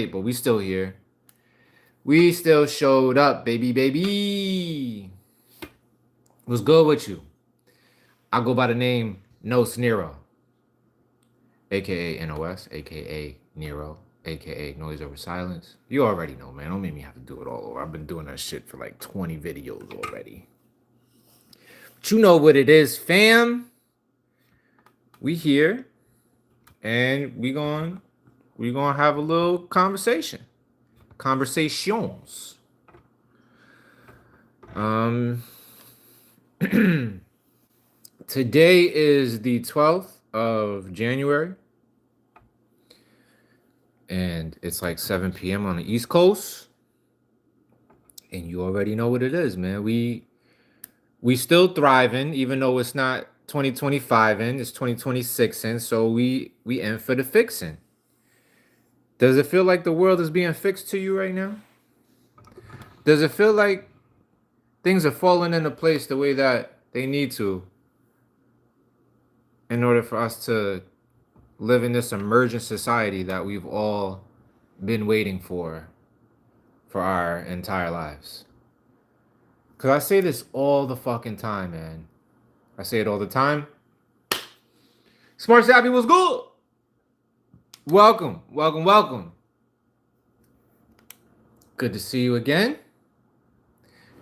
but we still here. We still showed up, baby, baby. What's good with you? I go by the name Nos Nero, aka NOS, aka Nero, aka Noise Over Silence. You already know, man. Don't make me have to do it all over. I've been doing that shit for like 20 videos already. But you know what it is, fam. We here, and we gonna have a little conversation. Conversations. Um, Today is the 12th of January, and it's like 7 p.m. on the East Coast. And you already know what it is, man. We still thriving, even though it's not 2025 in, it's 2026 in. So we in for the fixing. Does it feel like the world is being fixed to you right now? Does it feel like things are falling into place the way that they need to in order for us to live in this emergent society that we've all been waiting for our entire lives? Because I say this all the fucking time, man. I say it all the time. Smart Savvy was good. Welcome, welcome, welcome. Good to see you again.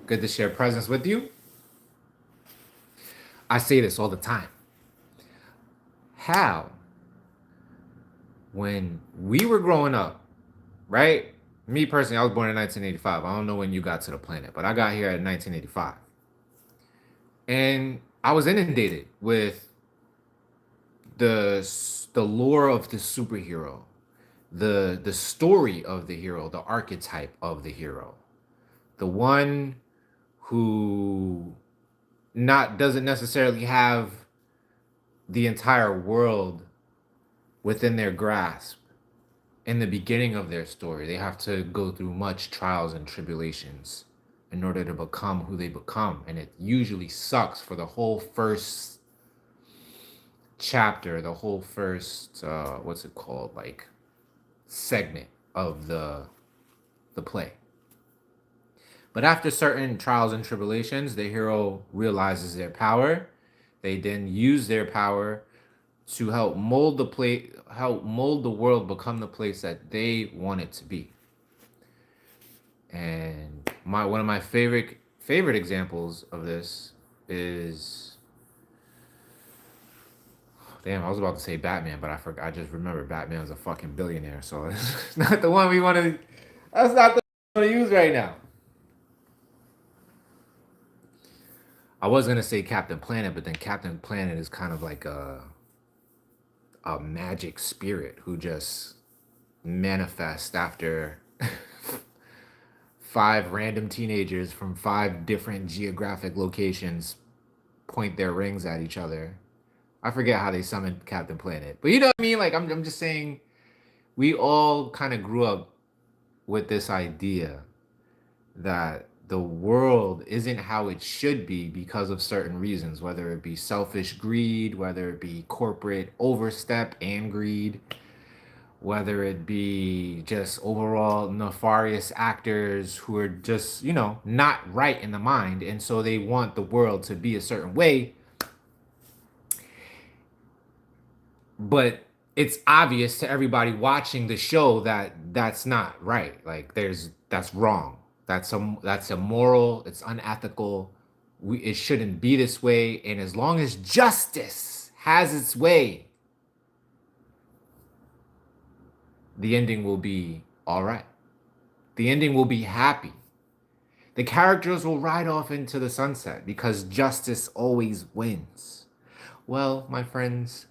Good to share presence with you. I say this all the time. How, when we were growing up, right? Me personally, I was born in 1985. I don't know when you got to the planet, but I got here in 1985. And I was inundated with the lore of the superhero, the story of the hero, the archetype of the hero, the one who not doesn't necessarily have the entire world within their grasp. In the beginning of their story, they have to go through much trials and tribulations in order to become who they become, and it usually sucks for the whole first chapter, the whole first what's it called, like segment of the play. But after certain trials and tribulations, the hero realizes their power. They then use their power to help mold the world, become the place that they want it to be. And one of my favorite examples of this is, damn, I was about to say Batman, but I forgot. I just remembered Batman was a fucking billionaire, so it's not the one we want to. That's not the one we want to use right now. I was gonna say Captain Planet, but then Captain Planet is kind of like a magic spirit who just manifests after five random teenagers from five different geographic locations point their rings at each other. I forget how they summoned Captain Planet, but you know what I mean. Like I'm just saying, we all kind of grew up with this idea that the world isn't how it should be because of certain reasons, whether it be selfish greed, whether it be corporate overstep and greed, whether it be just overall nefarious actors who are just, not right in the mind. And so they want the world to be a certain way. But it's obvious to everybody watching the show that that's not right. Like that's wrong. That's immoral. It's unethical. It shouldn't be this way. And as long as justice has its way, the ending will be all right. The ending will be happy. The characters will ride off into the sunset because justice always wins. Well, my friends,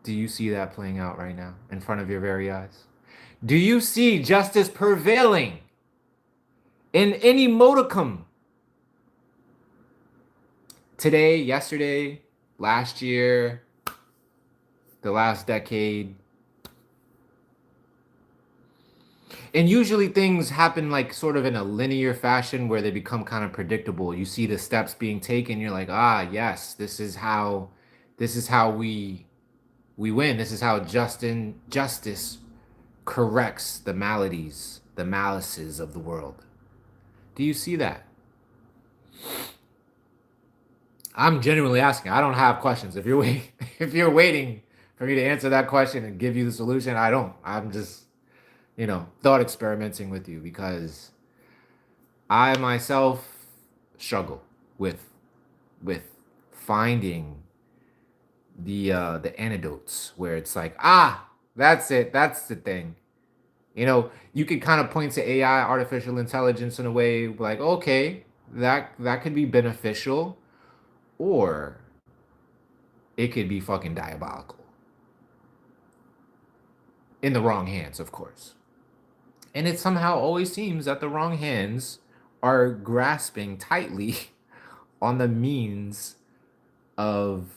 do you see that playing out right now in front of your very eyes? Do you see justice prevailing in any modicum? Today, yesterday, last year, the last decade. And usually things happen like sort of in a linear fashion where they become kind of predictable. You see the steps being taken, you're like, yes, this is how we win. This is how justice corrects the maladies, the malices of the world. Do you see that? I'm genuinely asking. I don't have questions. If you're waiting, if you're waiting for me to answer that question and give you the solution, I don't. I'm just, thought experimenting with you because I myself struggle with with finding the antidotes where it's like, that's it, that's the thing. You could kind of point to AI, artificial intelligence, in a way like, okay, that could be beneficial, or it could be fucking diabolical in the wrong hands, of course. And it somehow always seems that the wrong hands are grasping tightly on the means of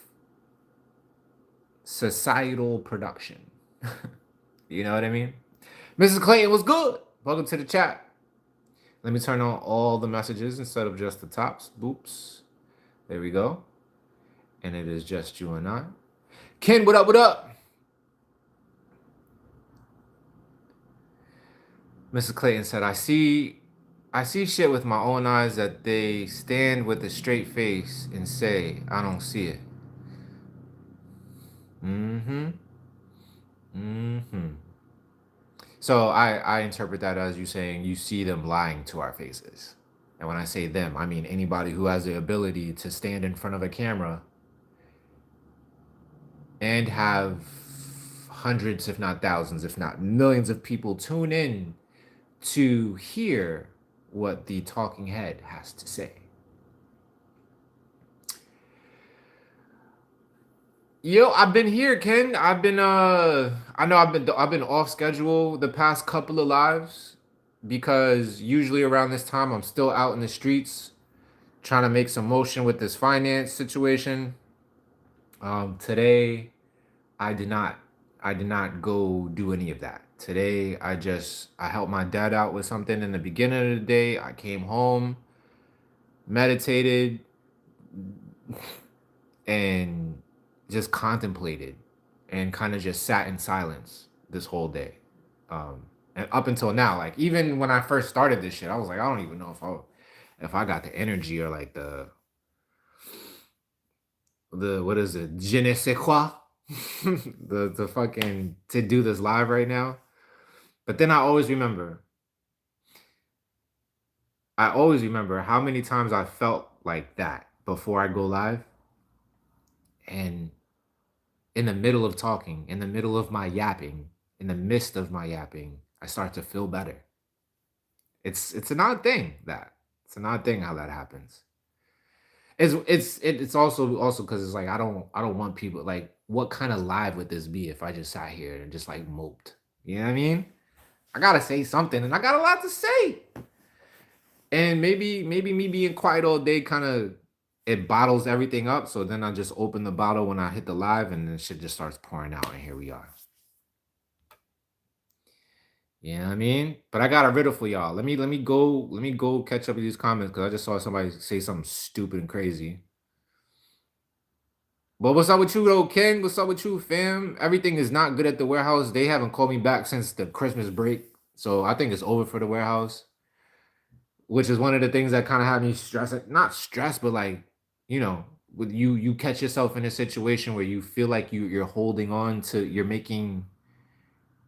societal production. You know what I mean? Mrs. Clayton was good. Welcome to the chat. Let me turn on all the messages instead of just the tops. Boops. There we go. And it is just you and I. Ken, what up, what up? Mrs. Clayton said, I see shit with my own eyes that they stand with a straight face and say, I don't see it. Mm-hmm. Mm-hmm. So I interpret that as you saying you see them lying to our faces. And when I say them, I mean anybody who has the ability to stand in front of a camera and have hundreds, if not thousands, if not millions of people tune in to hear what the talking head has to say. Yo, I've been here, Ken. I've been I know I've been off schedule the past couple of lives because usually around this time I'm still out in the streets trying to make some motion with this finance situation. Today I did not go do any of that. Today I helped my dad out with something in the beginning of the day. I came home, meditated, and just contemplated and kind of just sat in silence this whole day. And up until now, like even when I first started this shit, I was like, I don't even know if I got the energy or like the what is it, je ne sais quoi, the fucking to do this live right now. But then I always remember how many times I felt like that before I go live, and in the middle of talking, in the middle of my yapping, in the midst of my yapping, I start to feel better. It's an odd thing that it's an odd thing how that happens. It's also because it's like I don't want people like, what kind of live would this be if I just sat here and just like moped? You know what I mean? I gotta say something, and I got a lot to say. And maybe me being quiet all day kind of it bottles everything up. So then I just open the bottle when I hit the live, and then shit just starts pouring out, and here we are. You know what I mean? But I got a riddle for y'all. Let me go catch up with these comments because I just saw somebody say something stupid and crazy. But what's up with you though, Ken? What's up with you, fam? Everything is not good at the warehouse. They haven't called me back since the Christmas break. So I think it's over for the warehouse, which is one of the things that kind of had me stressed. Not stressed, but like, with you catch yourself in a situation where you feel like you're holding on to, you're making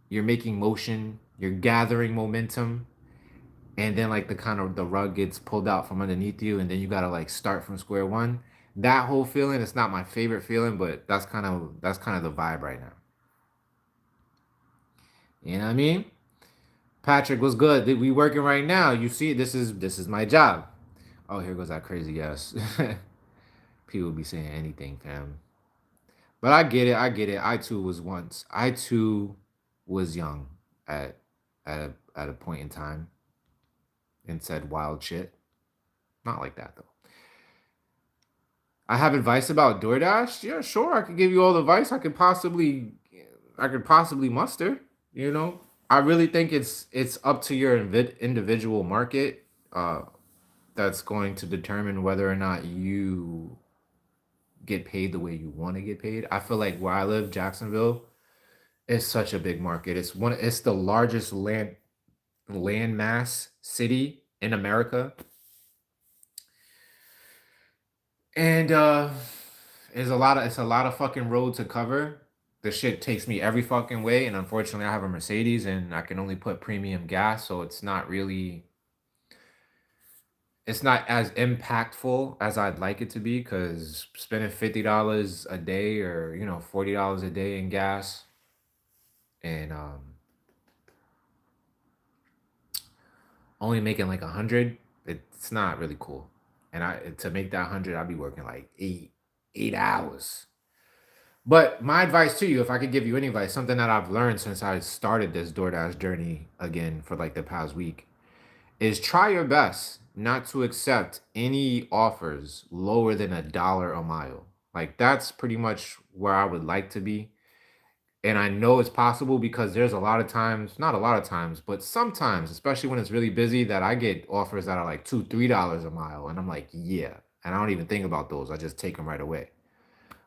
motion, you're gathering momentum, and then like the kind of the rug gets pulled out from underneath you, and then you gotta like start from square one. That whole feeling, it's not my favorite feeling, but that's kind of the vibe right now. You know what I mean? Patrick was good. We working right now. You see, this is my job. Oh, here goes that crazy ass. People be saying anything, fam. But I get it. I get it. I too was young at at a point in time and said wild shit. Not like that though. I have advice about DoorDash. Yeah, sure. I could give you all the advice I could possibly muster. You know, I really think it's up to your individual market. That's going to determine whether or not you get paid the way you want to get paid. I feel like where I live, Jacksonville, It's such a big market. It's the largest land mass city in America. And it's a lot of fucking road to cover. The shit takes me every fucking way, and unfortunately I have a Mercedes and I can only put premium gas, so it's not as impactful as I'd like it to be because spending $50 a day or $40 a day in gas and only making like 100, it's not really cool. And I to make that 100, I'd be working like eight hours. But my advice to you, if I could give you any advice, something that I've learned since I started this DoorDash journey again for like the past week, is try your best not to accept any offers lower than $1 a mile. Like that's pretty much where I would like to be. And I know it's possible because there's a lot of times, not a lot of times, but sometimes, especially when it's really busy, that I get offers that are like $2, $3 a mile. And I'm like, yeah. And I don't even think about those. I just take them right away.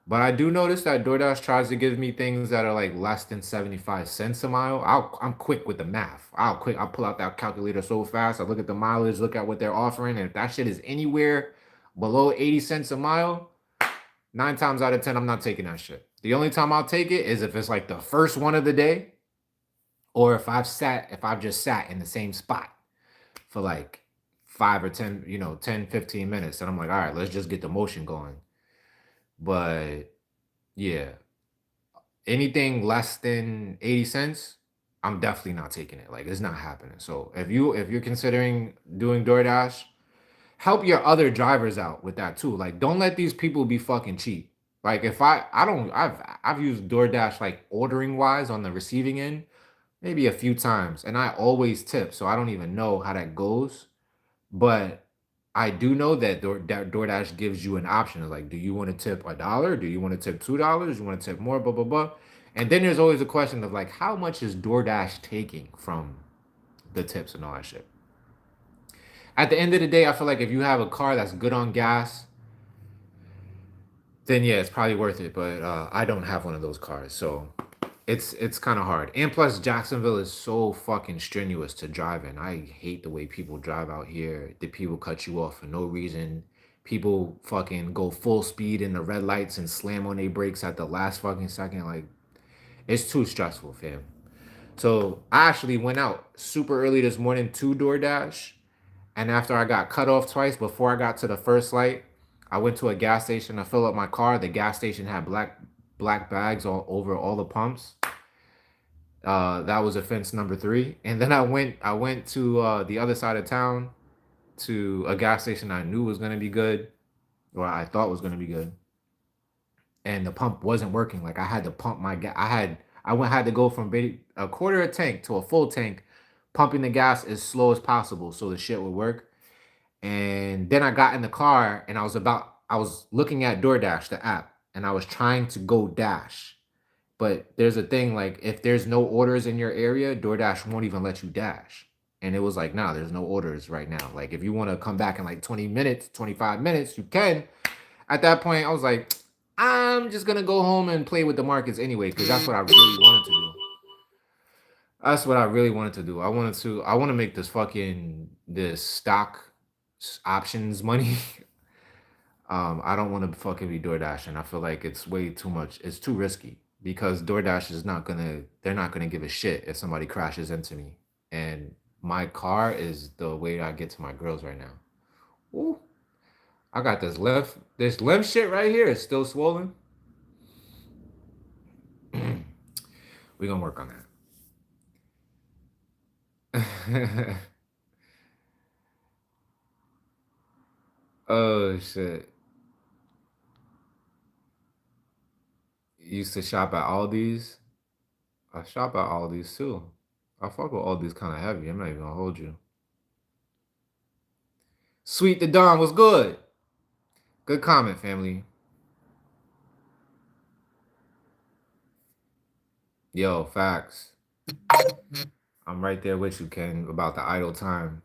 But I do notice that DoorDash tries to give me things that are like less than 75 cents a mile. I'm quick with the math. I'll pull out that calculator so fast. I look at the mileage, look at what they're offering, and if that shit is anywhere below 80 cents a mile, 9 times out of 10, I'm not taking that shit. The only time I'll take it is if it's like the first one of the day, or if I've just sat in the same spot for like 5 or 10, 10, 15 minutes, and I'm like, all right, let's just get the motion going. But yeah, anything less than 80 cents, I'm definitely not taking it. Like it's not happening. So if you're considering doing DoorDash, help your other drivers out with that too. Like don't let these people be fucking cheap. Like if I don't I've used DoorDash like ordering wise on the receiving end maybe a few times and I always tip, so I don't even know how that goes. But I do know that DoorDash gives you an option of like, do you want to tip $1? Do you want to tip $2? You want to tip more? Blah blah blah. And then there's always a question of like, how much is DoorDash taking from the tips and all that shit? At the end of the day, I feel like if you have a car that's good on gas, then yeah, it's probably worth it. But I don't have one of those cars, so it's kind of hard. And plus, Jacksonville is so fucking strenuous to drive in. I hate the way people drive out here. The people cut you off for no reason. People fucking go full speed in the red lights and slam on their brakes at the last fucking second. Like it's too stressful, fam. So I actually went out super early this morning to DoorDash, and after I got cut off twice before I got to the first light, I went to a gas station to fill up my car. The gas station had black bags all over all the pumps. That was offense number three. And then I went to the other side of town to a gas station I knew was gonna be good, or I thought was gonna be good, and the pump wasn't working. Like I had to pump my gas. I had to go from a quarter a tank to a full tank, pumping the gas as slow as possible so the shit would work. And then I got in the car and I was looking at DoorDash, the app, and I was trying to go dash. But there's a thing like if there's no orders in your area, DoorDash won't even let you dash. And it was like, nah, there's no orders right now. Like if you want to come back in like 20 minutes, 25 minutes, you can. At that point, I was like, I'm just gonna go home and play with the markets anyway, because that's what I really wanted to do. That's what I really wanted to do. I want to make this stock options money. I don't want to fucking be DoorDash, and I feel like it's way too much. It's too risky because DoorDash is not gonna. They're not gonna give a shit if somebody crashes into me. And my car is the way I get to my girls right now. Ooh, I got this left shit right here is still swollen. We gonna work on that. Oh shit. You used to shop at Aldi's. I shop at Aldi's too. I fuck with Aldi's kind of heavy. I'm not even gonna hold you. Sweet the Dawn was good. Good comment, family. Yo, facts. I'm right there with you, Ken, about the idle time.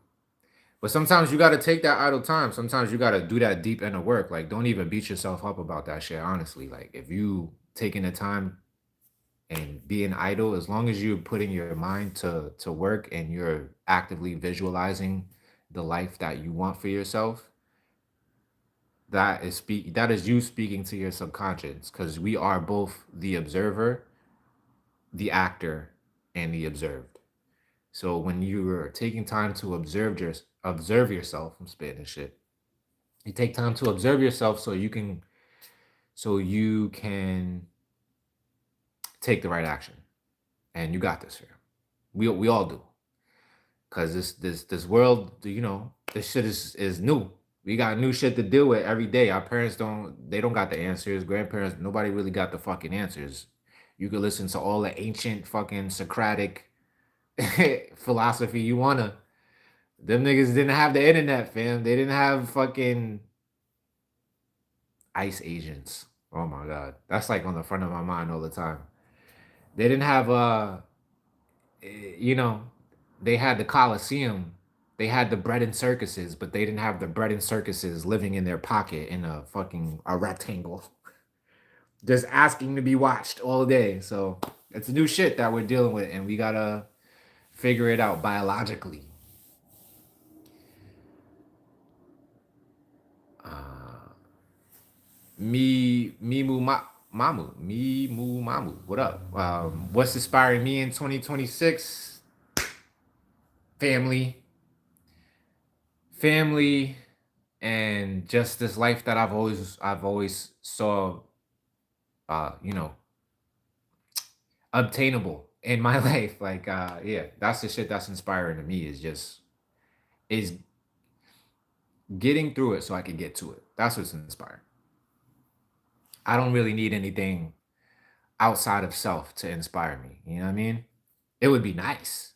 But sometimes you gotta take that idle time. Sometimes you gotta do that deep inner work. Like, don't even beat yourself up about that shit. Honestly, like if you taking the time and being idle, as long as you're putting your mind to work and you're actively visualizing the life that you want for yourself, that is you speaking to your subconscious, because we are both the observer, the actor, and the observed. So when you're taking time to observe yourself, I'm spitting this shit. You take time to observe yourself so you can take the right action. And you got this here. We all do. Cause this world, this shit is new. We got new shit to deal with every day. Our parents don't got the answers. Grandparents, nobody really got the fucking answers. You could listen to all the ancient fucking Socratic philosophy you wanna. Them niggas didn't have the internet, fam. They didn't have fucking ice agents. Oh my god. That's like on the front of my mind all the time. They didn't have you know, they had the Coliseum, they had the bread and circuses, but they didn't have the bread and circuses living in their pocket in a rectangle, just asking to be watched all day. So it's new shit that we're dealing with, and we gotta figure it out biologically. Me Moo Mamu. What up? What's inspiring me in 2026? Family, and just this life that I've always saw, you know, obtainable in my life. Like, yeah, that's the shit that's inspiring to me. Is getting through it so I can get to it. That's what's inspiring. I don't really need anything outside of self to inspire me. You know what I mean? It would be nice.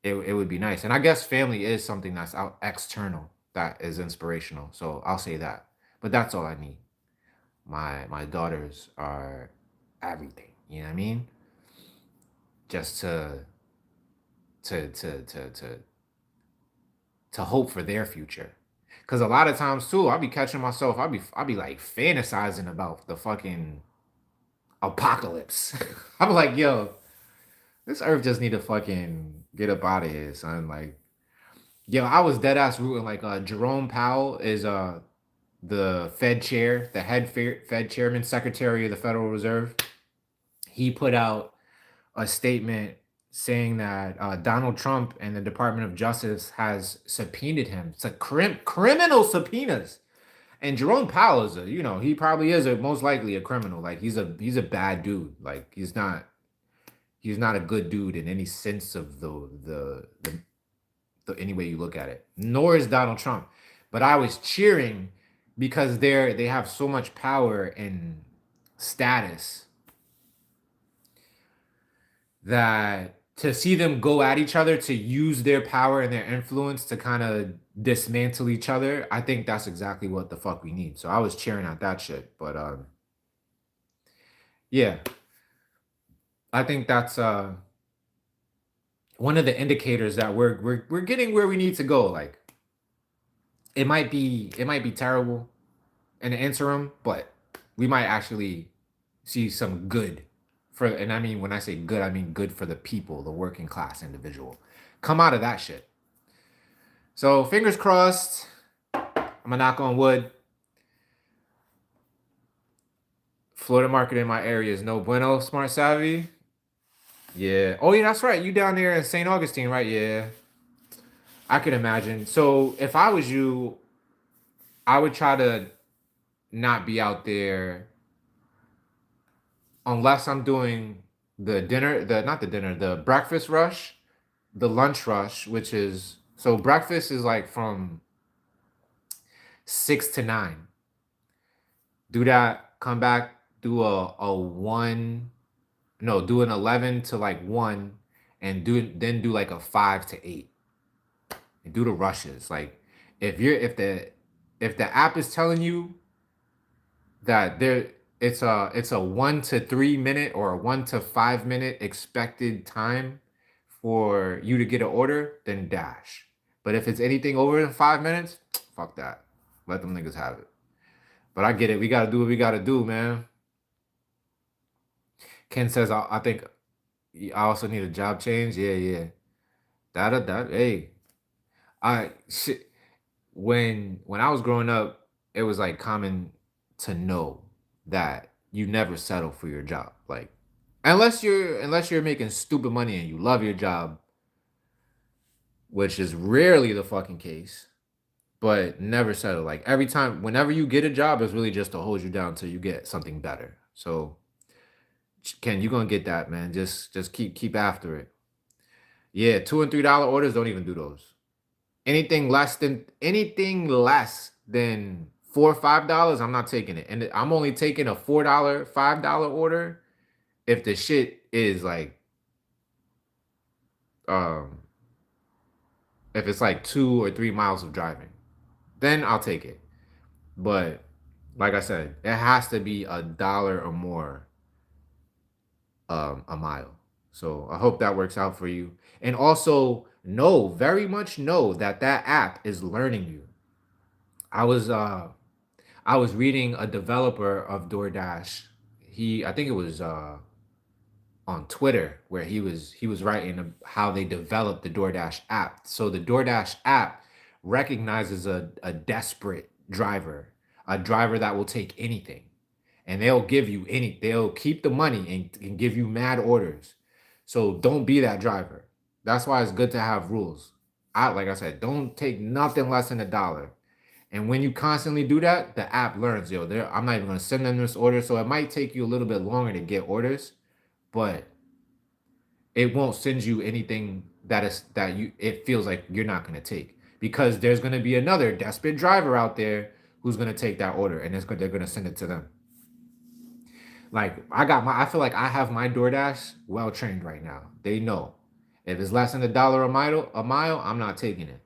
It would be nice. And I guess family is something that's out external that is inspirational. So I'll say that. But that's all I need. My daughters are everything. You know what I mean? Just to to hope for their future. Cause a lot of times too, I'll be catching myself. I'll be like fantasizing about the fucking apocalypse. I'm like, yo, this earth just need to fucking get up out of here, son. Like, yo, I was dead ass rooting. Like, Jerome Powell is the Fed chair, the Fed chairman, secretary of the Federal Reserve. He put out a statement saying that Donald Trump and the Department of Justice has subpoenaed him. It's a criminal subpoenas. And Jerome Powell is he probably is most likely a criminal. Like he's a bad dude. Like he's not a good dude in any sense of the any way you look at it. Nor is Donald Trump. But I was cheering because they have so much power and status that to see them go at each other, to use their power and their influence to kind of dismantle each other, I think that's exactly what the fuck we need. So I was cheering at that shit. But yeah, I think that's one of the indicators that we're getting where we need to go. Like it might be terrible in the interim, but we might actually see some good and I mean when I say good, I mean good for the people, the working class individual. Come out of that shit. So fingers crossed. I'm gonna knock on wood. Florida market in my area is no bueno, Smart Savvy. Yeah. Oh yeah, that's right. You down there in St. Augustine, right? Yeah. I could imagine. So if I was you, I would try to not be out there unless I'm doing the dinner, the breakfast rush, the lunch rush, which is so breakfast is like from 6 to 9. Do that, come back, do a one, no, do an 11 to like 1, and do like a 5 to 8. And do the rushes. Like if the app is telling you that it's a 1 to 3 minute or a 1 to 5 minute expected time for you to get an order, then dash. But if it's anything over than 5 minutes, fuck that. Let them niggas have it. But I get it. We gotta do what we gotta do, man. Ken says, I think I also need a job change. Yeah, yeah. That hey, I shit. When I was growing up, it was like common to know that you never settle for your job. Like unless you're making stupid money and you love your job, which is rarely the fucking case, but never settle. Like every time, whenever you get a job, it's really just to hold you down till you get something better. So Ken, you gonna get that, man. Just keep after it. Yeah, $2 and $3 orders, don't even do those. Anything less than $4 or $5, I'm not taking it. And I'm only taking a $4, $5 order if the shit is like um if it's like 2 or 3 miles of driving. Then I'll take it. But like I said, it has to be $1 or more a mile. So I hope that works out for you. And also know, very much know that that app is learning you. I was uh I was reading a developer of DoorDash. I think it was on Twitter where he was writing how they developed the DoorDash app. So the DoorDash app recognizes a desperate driver, a driver that will take anything. And they'll keep the money and give you mad orders. So don't be that driver. That's why it's good to have rules. Like I said, don't take nothing less than $1. And when you constantly do that, the app learns, yo, I'm not even gonna send them this order. So it might take you a little bit longer to get orders, but it won't send you anything it feels like you're not gonna take. Because there's gonna be another desperate driver out there who's gonna take that order and they're gonna send it to them. Like I feel like I have my DoorDash well trained right now. They know if it's less than $1 a mile, I'm not taking it.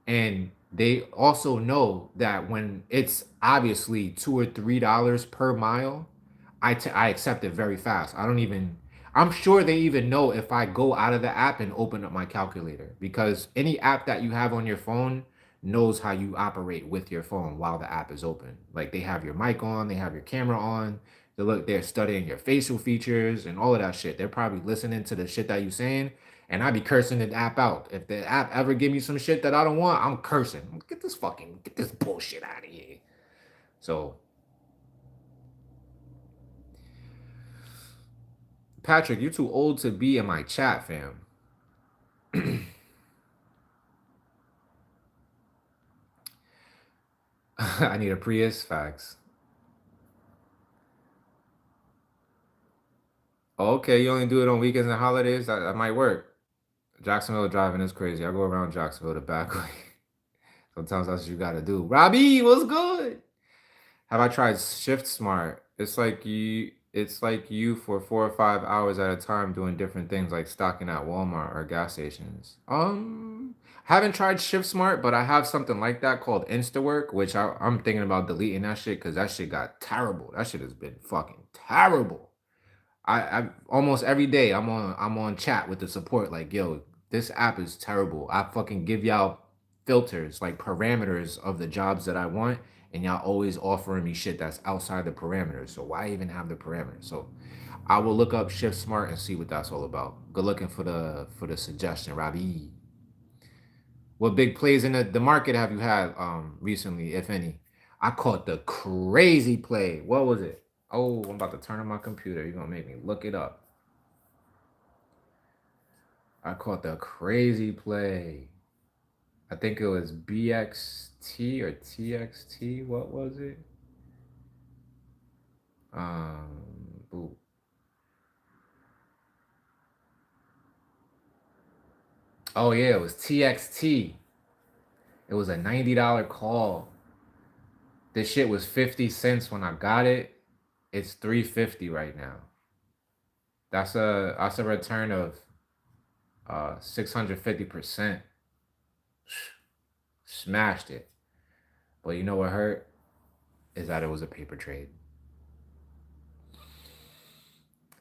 And they also know that when it's obviously $2 or $3 per mile, I accept it very fast. I'm sure they even know if I go out of the app and open up my calculator because any app that you have on your phone knows how you operate with your phone while the app is open. Like they have your mic on, they have your camera on. They're studying your facial features and all of that shit. They're probably listening to the shit that you're saying, and I be cursing the app out. If the app ever give me some shit that I don't want, I'm cursing. Get this bullshit out of here. So, Patrick, you too old to be in my chat, fam. I need a Prius. Facts. Okay, you only do it on weekends and holidays. That might work. Jacksonville driving is crazy. I go around Jacksonville the back way. Sometimes that's what you gotta do. Robbie, what's good? Have I tried Shift Smart? It's like you for 4 or 5 hours at a time doing different things like stocking at Walmart or gas stations. Haven't tried Shift Smart, but I have something like that called InstaWork, which I'm thinking about deleting that shit because that shit got terrible. That shit has been fucking terrible. I almost every day I'm on chat with the support like, yo, this app is terrible. I fucking give y'all filters like parameters of the jobs that I want, and y'all always offering me shit that's outside the parameters. So why even have the parameters? So I will look up Shift Smart and see what that's all about. Good looking for the suggestion, Robbie. What big plays in the market have you had recently, if any? I caught the crazy play. What was it? Oh, I'm about to turn on my computer. You're gonna make me look it up. I caught the crazy play. I think it was BXT or TXT. What was it? Boo. Oh yeah, it was TXT. It was a $90 call. This shit was 50 cents when I got it. It's 350 right now. That's a return of 650%. Smashed it. But you know what hurt? Is that it was a paper trade.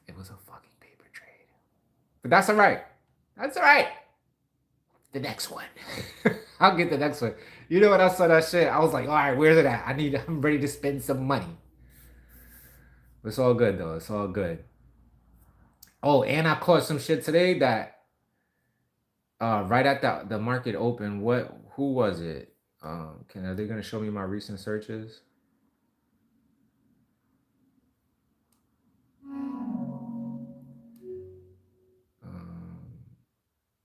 It was a fucking paper trade. But that's all right. That's all right. The next one. I'll get the next one. You know when I saw that shit, I was like, all right, where's it at? I'm ready to spend some money. It's all good though. It's all good. Oh, and I caught some shit today that right at the market open. Who was it? Are they gonna show me my recent searches? Um,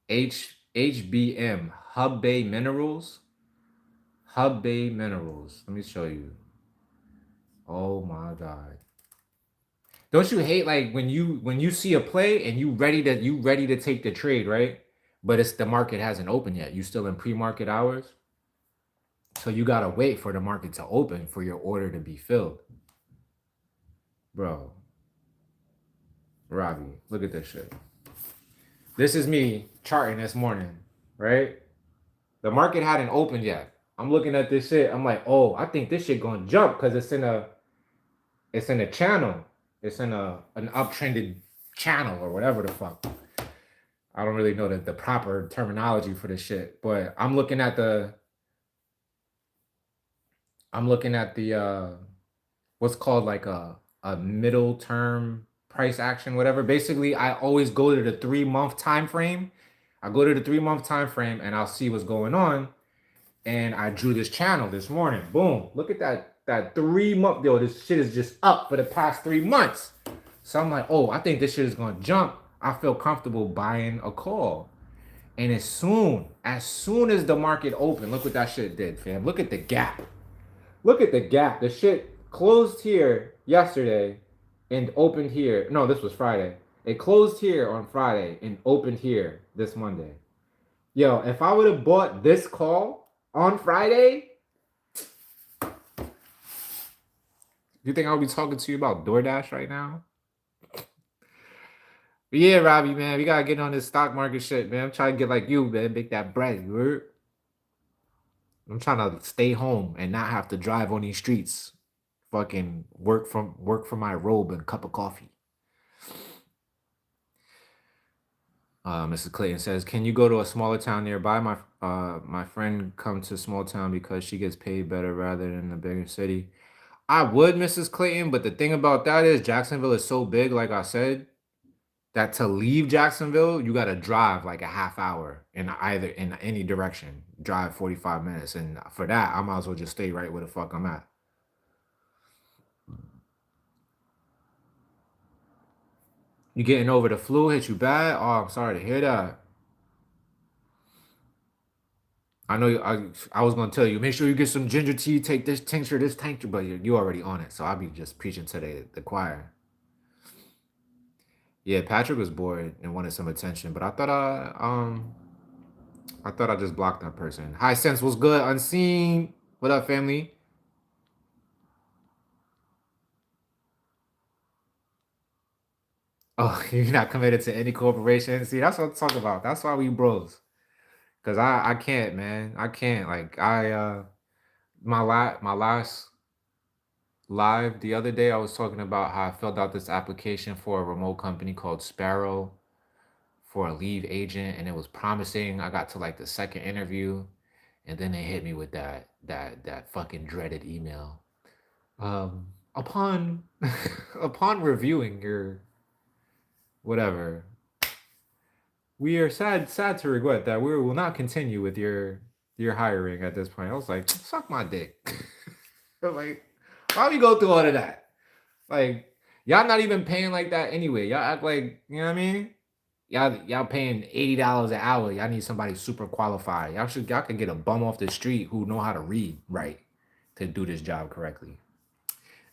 HBM Hub Bay Minerals. Hub Bay Minerals. Let me show you. Oh my god. Don't you hate like when you see a play and you ready to take the trade, right? But it's the market hasn't opened yet. You still in pre-market hours. So you gotta wait for the market to open for your order to be filled. Bro, Robbie, look at this shit. This is me charting this morning, right? The market hadn't opened yet. I'm looking at this shit. I'm like, oh, I think this shit gonna jump because it's in a channel. It's in an uptrended channel or whatever the fuck. I don't really know the proper terminology for this shit, but I'm looking at the what's called like a middle term price action, whatever. Basically, I always go to the 3 month time frame. I go to the 3 month time frame and I'll see what's going on. And I drew this channel this morning. Boom. Look at that 3 month. Yo, this shit is just up for the past 3 months. So I'm like, oh, I think this shit is gonna jump. I feel comfortable buying a call. And as soon as the market opened, look what that shit did, fam. Look at the gap. Look at the gap. The shit closed here yesterday and opened here. No, this was Friday. It closed here on Friday and opened here this Monday. Yo, if I would have bought this call on Friday, you think I would be talking to you about DoorDash right now? But yeah, Robbie, man, we gotta get on this stock market shit, man. I'm trying to get like you, man, make that bread. You heard? I'm trying to stay home and not have to drive on these streets. Fucking work from my robe and cup of coffee. Mrs. Clayton says, "Can you go to a smaller town nearby? My friend come to small town because she gets paid better rather than a bigger city." I would, Mrs. Clayton, but the thing about that is Jacksonville is so big, like I said, that to leave Jacksonville, you gotta drive like a half hour in any direction. Drive 45 minutes. And for that, I might as well just stay right where the fuck I'm at. You getting over the flu, hit you bad? Oh, I'm sorry to hear that. I know I was gonna tell you, make sure you get some ginger tea, take this tincture, this tincture, but you already on it. So I'll be just preaching to the choir. Yeah, Patrick was bored and wanted some attention, but I thought I just blocked that person. High sense was good. Unseen. What up, family? Oh, you're not committed to any corporation. See, that's what I'm talking about. That's why we bros. Cause I can't, man. I can't. Like my last live the other day, I was talking about how I filled out this application for a remote company called Sparrow for a leave agent, and it was promising. I got to like the second interview, and then they hit me with that fucking dreaded email. Upon upon reviewing your whatever, we are sad to regret that we will not continue with your hiring at this point. I was like, suck my dick. I'm like, why we go through all of that? Like, y'all not even paying like that anyway. Y'all act like, you know what I mean? Y'all paying $80 an hour. Y'all need somebody super qualified. Y'all could get a bum off the street who know how to read right to do this job correctly.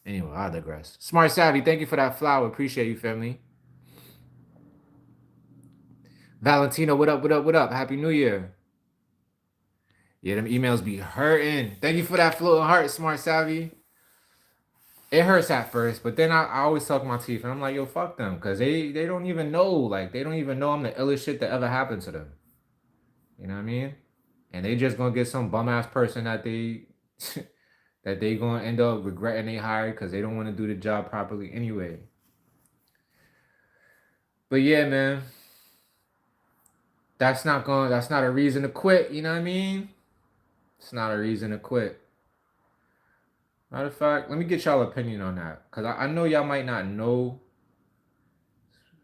Anyway, I digress. Smart Savvy, thank you for that flower. Appreciate you, family. Valentino, what up, what up, what up? Happy New Year. Yeah, them emails be hurting. Thank you for that floating heart, Smart Savvy. It hurts at first, but then I always suck my teeth and I'm like, yo, fuck them. Cause they don't even know. Like, they don't even know I'm the illest shit that ever happened to them. You know what I mean? And they just gonna get some bum ass person that they that they gonna end up regretting they hired because they don't want to do the job properly anyway. But yeah, man, that's not a reason to quit, you know what I mean? It's not a reason to quit. Matter of fact, let me get y'all opinion on that. Cause I know y'all might not know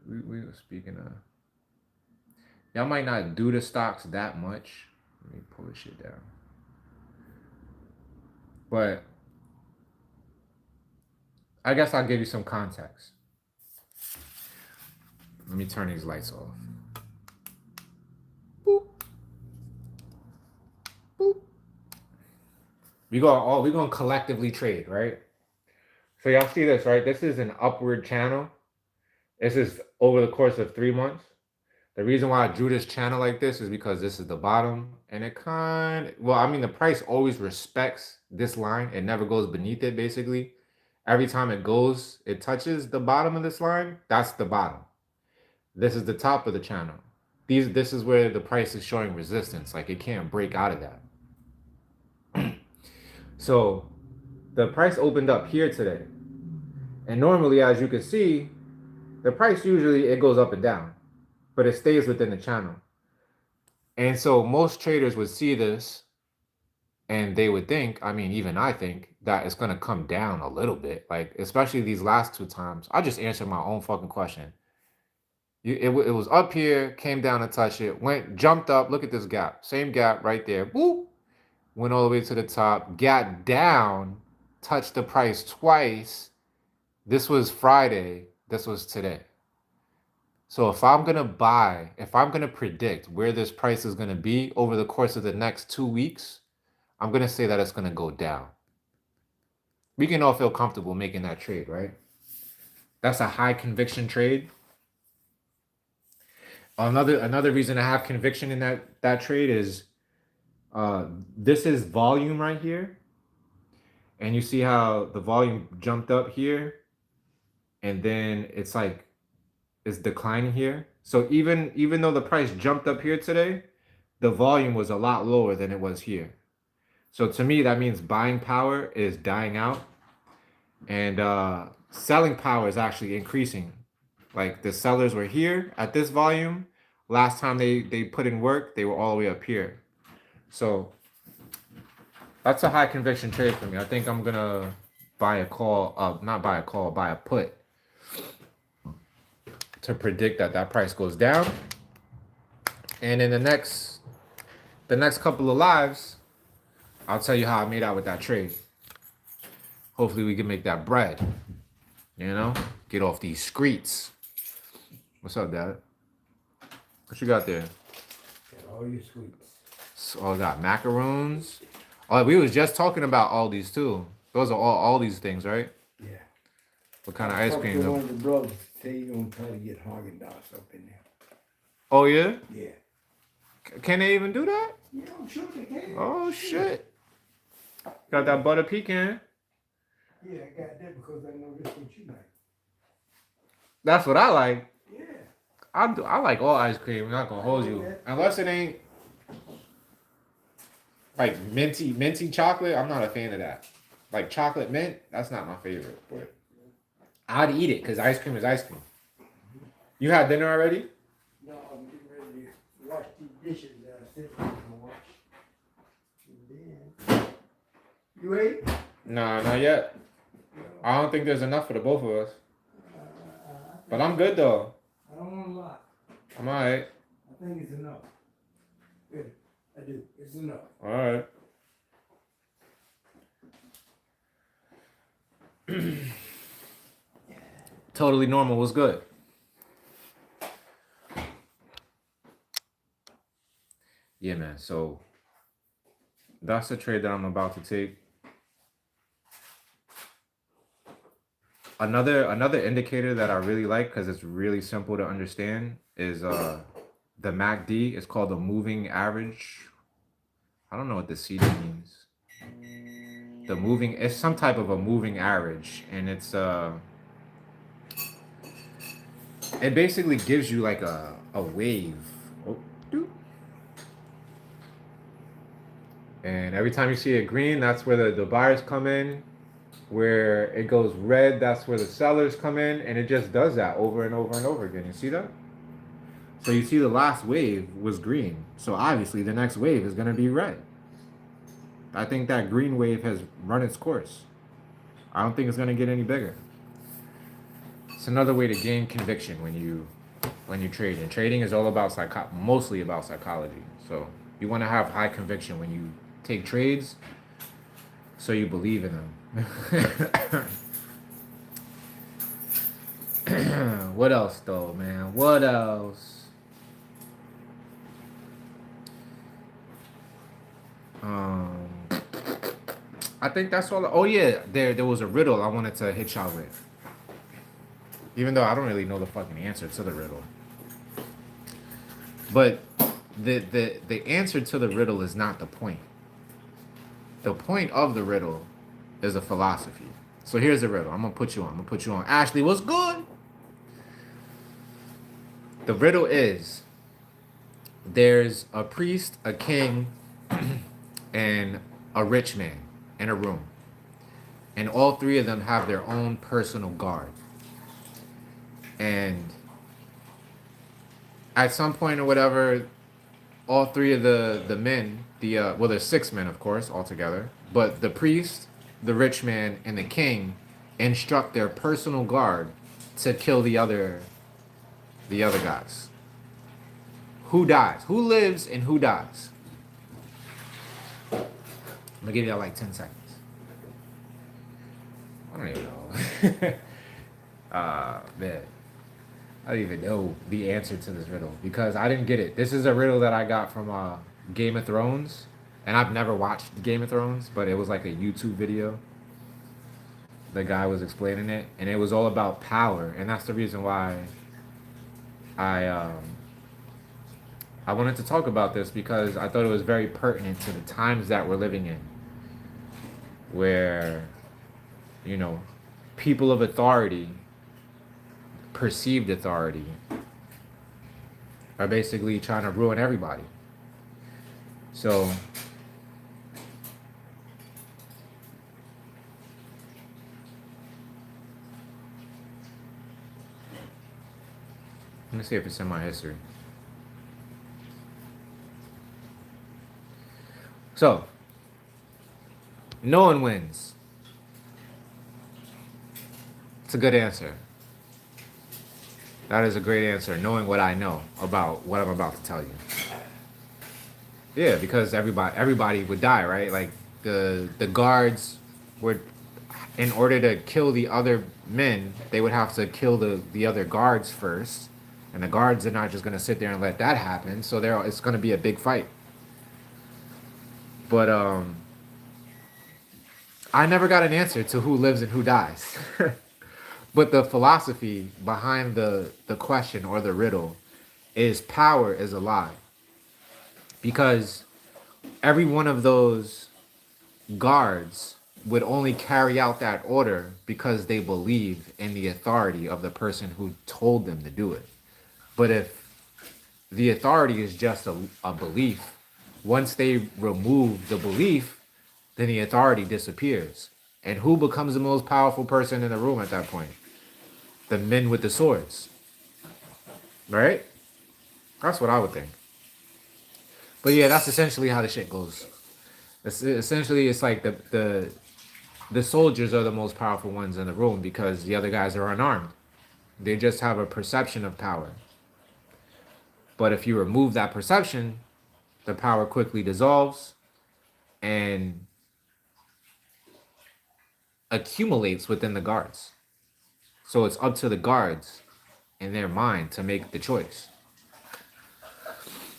we were speaking of. Y'all might not do the stocks that much. Let me pull this shit down. But I guess I'll give you some context. Let me turn these lights off. Boop. Boop. We're gonna collectively trade, right? So y'all see this, right? This is an upward channel. This is over the course of 3 months. The reason why I drew this channel like this is because this is the bottom, and it the price always respects this line. It never goes beneath it, basically. Every time it touches the bottom of this line, that's the bottom. This is the top of the channel. This is where the price is showing resistance. Like, it can't break out of that. So the price opened up here today. And normally, as you can see, the price usually it goes up and down, but it stays within the channel. And so most traders would see this and they would think, even I think, that it's going to come down a little bit. Like, especially these last 2 times. I just answered my own fucking question. It was up here, came down and touched it, jumped up. Look at this gap. Same gap right there. Woo! Went all the way to the top, got down, touched the price twice. This was Friday. This was today. So if I'm going to predict where this price is going to be over the course of the next 2 weeks, I'm going to say that it's going to go down. We can all feel comfortable making that trade, right? That's a high conviction trade. Another reason I have conviction in that trade is this is volume right here. And you see how the volume jumped up here and then it's declining here. So even though the price jumped up here today, the volume was a lot lower than it was here. So to me, that means buying power is dying out and selling power is actually increasing. Like, the sellers were here at this volume. Last time they put in work, they were all the way up here. So that's a high conviction trade for me. I think I'm gonna buy a put to predict that price goes down. And in the next couple of lives, I'll tell you how I made out with that trade. Hopefully we can make that bread. Get off these streets. What's up, Dad? What you got there? Got all your sweets. So I got macaroons. Oh, we was just talking about all these too. Those are all these things, right? Yeah. What kind of ice cream? One of the brothers say you're gonna try to get Haagen-Dazs up in there. Oh yeah? Yeah. Can they even do that? Yeah, I'm sure they can. Oh shit. Got that butter pecan. Yeah, I got that because I know this what you like. That's what I like. Yeah. I like all ice cream. I'm not gonna hold you. Unless it ain't like minty chocolate. I'm not a fan of that. Like chocolate mint, that's not my favorite. But I'd eat it because ice cream is ice cream. You had dinner already? No, I'm getting ready to wash these dishes that I said I'm gonna wash. And then you ate? Nah, not yet. I don't think there's enough for the both of us. But I'm good though. I don't want a lot. I'm alright. I think it's enough. Good. I do. It's enough. Alright. Totally normal was good. Yeah, man. So that's the trade that I'm about to take. Another indicator that I really like because it's really simple to understand is the MACD. It's called the moving average. I don't know what the CD means. It's some type of a moving average, and it's it basically gives you like a wave. Oh, and every time you see it green, that's where the buyers come in. Where it goes red, that's where the sellers come in, and it just does that over and over and over again. You see that? So you see the last wave was green. So obviously the next wave is going to be red. I think that green wave has run its course. I don't think it's going to get any bigger. It's another way to gain conviction when you when you trade. And trading is all about mostly about psychology. So you want to have high conviction when you take trades, so you believe in them. What else though, man? What else? Um, I think that's all. Oh yeah, there was a riddle I wanted to hit y'all with. Even though I don't really know the fucking answer to the riddle. But the answer to the riddle is not the point. The point of the riddle is a philosophy. So here's the riddle. I'm gonna put you on. Ashley, what's good? The riddle is there's a priest, a king, and a rich man in a room. And all three of them have their own personal guard. And at some point or whatever, all three of the men, well, there's 6 men, of course, altogether. But the priest, the rich man, and the king instruct their personal guard to kill the other guys. Who dies? Who lives and who dies? I'm gonna give you like 10 seconds. I don't even know. Man. I don't even know the answer to this riddle because I didn't get it. This is a riddle that I got from Game of Thrones. And I've never watched Game of Thrones, but it was like a YouTube video. The guy was explaining it, and it was all about power. And that's the reason why I wanted to talk about this, because I thought it was very pertinent to the times that we're living in, where, you know, people of authority, perceived authority, are basically trying to ruin everybody. So let me see if it's in my history. So no one wins. It's a good answer. That is a great answer, knowing what I know about what I'm about to tell you. Yeah, because everybody would die, right? Like the guards would, in order to kill the other men, they would have to kill the other guards first, and the guards are not just gonna sit there and let that happen. So it's gonna be a big fight. But I never got an answer to who lives and who dies. But the philosophy behind the question or the riddle is power is a lie. Because every one of those guards would only carry out that order because they believe in the authority of the person who told them to do it. But if the authority is just a belief, once they remove the belief, then the authority disappears. And who becomes the most powerful person in the room at that point? The men with the swords. Right? That's what I would think. But yeah, that's essentially how the shit goes. Essentially, it's like the soldiers are the most powerful ones in the room because the other guys are unarmed. They just have a perception of power. But if you remove that perception, the power quickly dissolves and accumulates within the guards. So it's up to the guards in their mind to make the choice.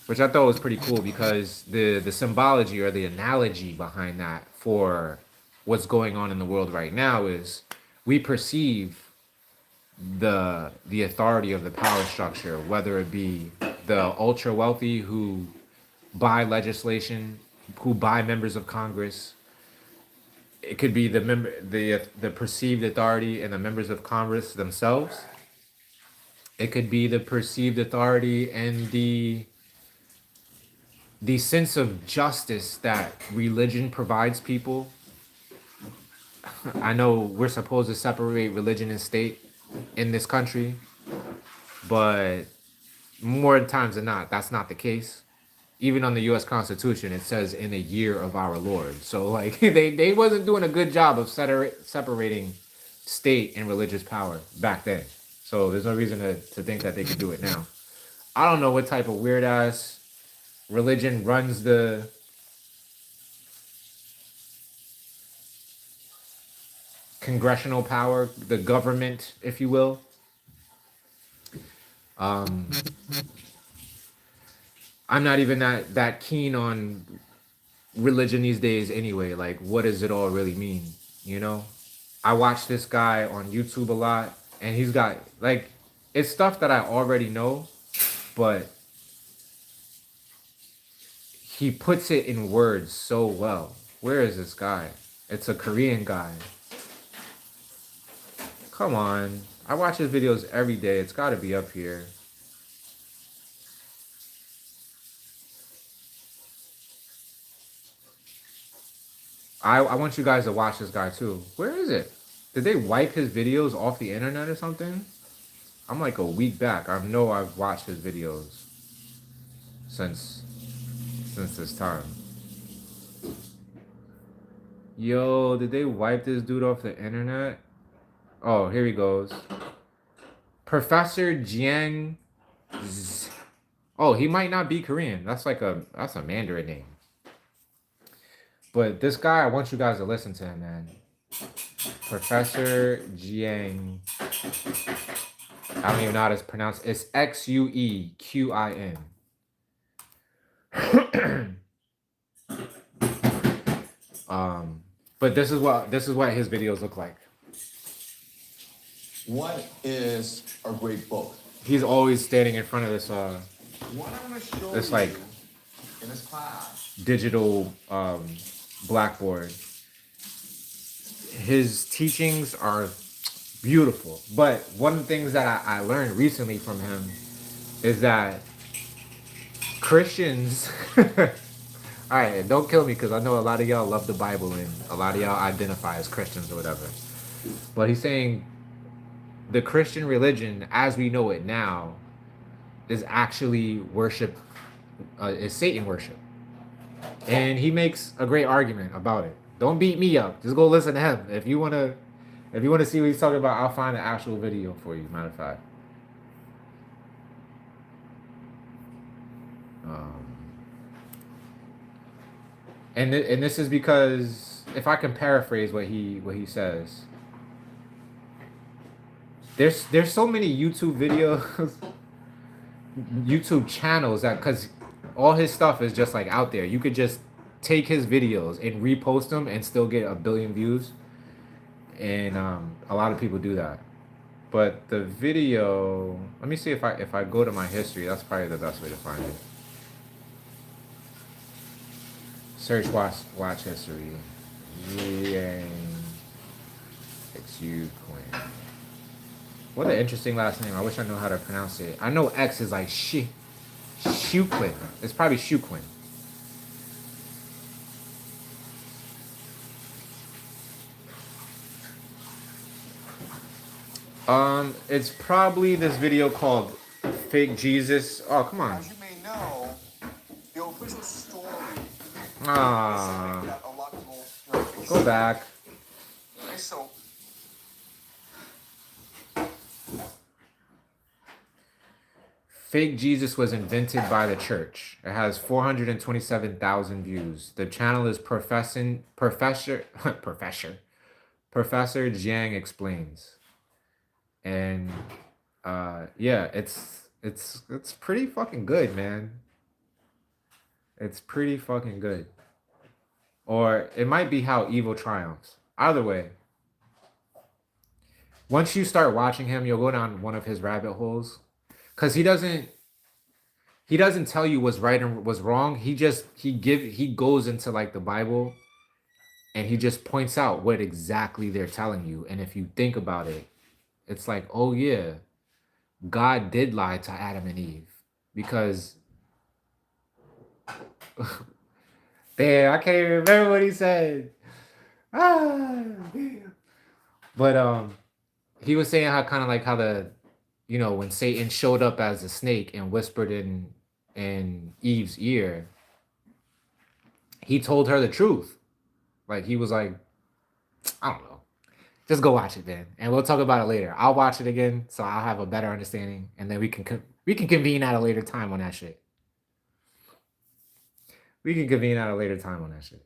Which I thought was pretty cool because the symbology or the analogy behind that for what's going on in the world right now is we perceive the authority of the power structure, whether it be the ultra wealthy who buy legislation, who buy members of Congress. It could be the perceived authority and the members of Congress themselves. It could be the perceived authority and the sense of justice that religion provides people. I know we're supposed to separate religion and state in this country, but more times than not, that's not the case. Even on the U.S. Constitution, it says in the year of our Lord. So like they wasn't doing a good job of separating state and religious power back then. So there's no reason to think that they could do it now. I don't know what type of weird ass religion runs the congressional power, the government, if you will. Um, I'm not even that keen on religion these days anyway. Like, what does it all really mean? You know, I watch this guy on YouTube a lot, and he's got like it's stuff that I already know, but he puts it in words so well. Where is this guy? It's a Korean guy. Come on. I watch his videos every day. It's got to be up here. I want you guys to watch this guy too. Where is it? Did they wipe his videos off the internet or something? I'm like a week back. I know I've watched his videos since this time. Yo, did they wipe this dude off the internet? Oh, here he goes. Professor Jiang. Oh, he might not be Korean. That's a Mandarin name. But this guy, I want you guys to listen to him, man. Professor Jiang. I don't even know how to pronounce it. It's Xueqin. But this is what his videos look like. What is a great book? He's always standing in front of this What I'm going to show this you like in this class. digital blackboard. His teachings are beautiful, but one of the things that I learned recently from him is that Christians all right, don't kill me because I know a lot of y'all love the Bible and a lot of y'all identify as Christians or whatever, but he's saying the Christian religion as we know it now is actually worship, is Satan worship. And he makes a great argument about it. Don't beat me up. Just go listen to him. If you wanna see what he's talking about, I'll find an actual video for you, matter of fact. And this is because if I can paraphrase what he says, there's so many YouTube videos, YouTube channels that because all his stuff is just like out there. You could just take his videos and repost them and still get 1 billion views. And a lot of people do that. But the video, let me see if I go to my history. That's probably the best way to find it. Search watch history. Yang Xu Quinn. What an interesting last name. I wish I knew how to pronounce it. I know X is like Shu Quinn. It's probably Shu Quinn. It's probably this video called Fake Jesus. Oh, come on. As you may know, the official story. Ah. Go back. Okay, so Fake Jesus was invented by the church. It has 427,000 views. The channel is Professor Jiang Explains. And yeah, it's pretty fucking good, man. It's pretty fucking good. Or it might be How Evil Triumphs. Either way. Once you start watching him, you'll go down one of his rabbit holes. Cause he doesn't tell you what's right and what's wrong. He goes into like the Bible and he just points out what exactly they're telling you. And if you think about it, it's like, oh yeah, God did lie to Adam and Eve because damn, I can't even remember what he said. But he was saying how kind of like how the, you know, when Satan showed up as a snake and whispered in Eve's ear, he told her the truth. Like he was like, I don't know. Just go watch it, man, and we'll talk about it later. I'll watch it again, so I'll have a better understanding, and then we can convene at a later time on that shit. We can convene at a later time on that shit.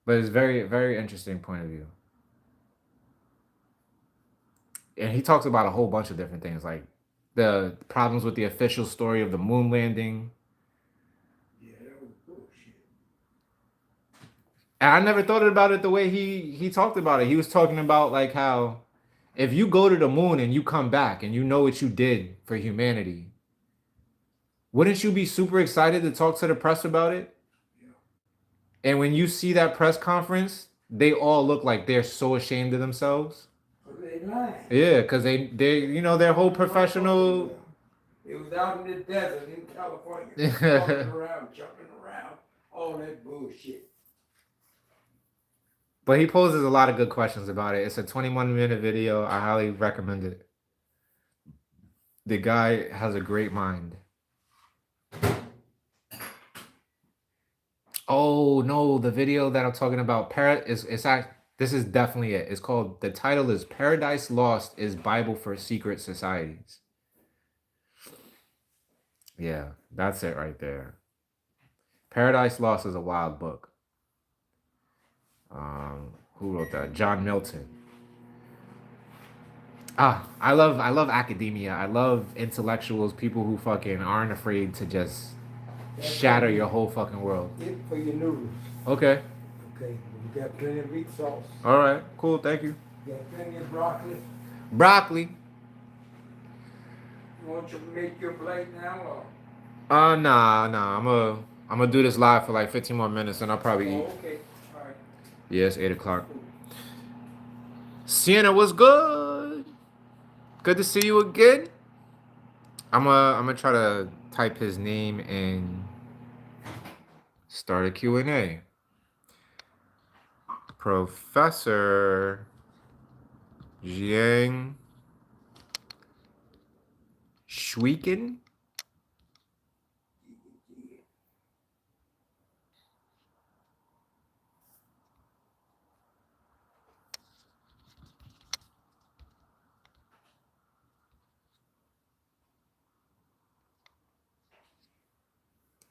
But it's very, very interesting point of view. And he talks about a whole bunch of different things, like the problems with the official story of the moon landing. Yeah, that was bullshit. And I never thought about it the way he talked about it. He was talking about like how if you go to the moon and you come back and you know what you did for humanity, wouldn't you be super excited to talk to the press about it? Yeah. And when you see that press conference, they all look like they're so ashamed of themselves. But they lying. Yeah, because they you know their whole professional. It was out in the desert in California, walking around, jumping around, all that bullshit. But he poses a lot of good questions about it. It's a 21-minute video. I highly recommend it. The guy has a great mind. Oh no, the video that I'm talking about, this is definitely it. It's called, the title is Paradise Lost is Bible for Secret Societies. Yeah, that's it right there. Paradise Lost is a wild book. Who wrote that? John Milton. I love academia. I love intellectuals, people who fucking aren't afraid to just shatter your whole fucking world. It for your noodles. Okay. Okay, we got plenty of meat sauce. All right. Cool. Thank you. Got plenty of broccoli. Broccoli. You want to make your plate now or? Nah. I'm gonna do this live for like 15 more minutes, and I'll probably eat. Oh, okay. All right. Yeah, it's 8 o'clock. Sienna was good. Good to see you again. I'm gonna try to type his name and start a Q&A. Professor Jiang Shuiken.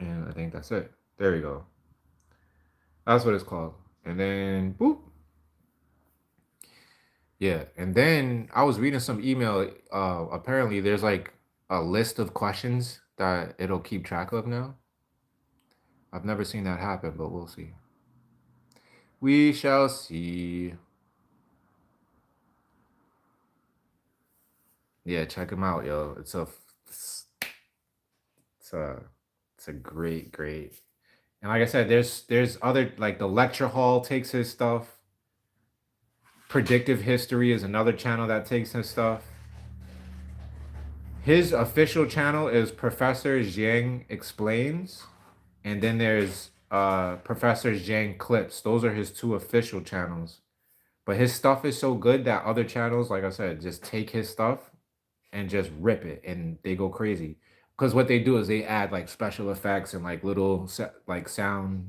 And I think that's it. There we go. That's what it's called. And then, boop. Yeah. And then I was reading some email. Apparently, there's like a list of questions that it'll keep track of now. I've never seen that happen, but we'll see. We shall see. Yeah, check him out, yo. It's a great. And like I said, there's other, like the lecture hall takes his stuff. Predictive History is another channel that takes his stuff. His official channel is Professor Jiang Explains, and then there's Professor Jiang Clips. Those are his two official channels. But his stuff is so good that other channels, like I said, just take his stuff and just rip it, and they go crazy. Because what they do is they add like special effects and like little like sounds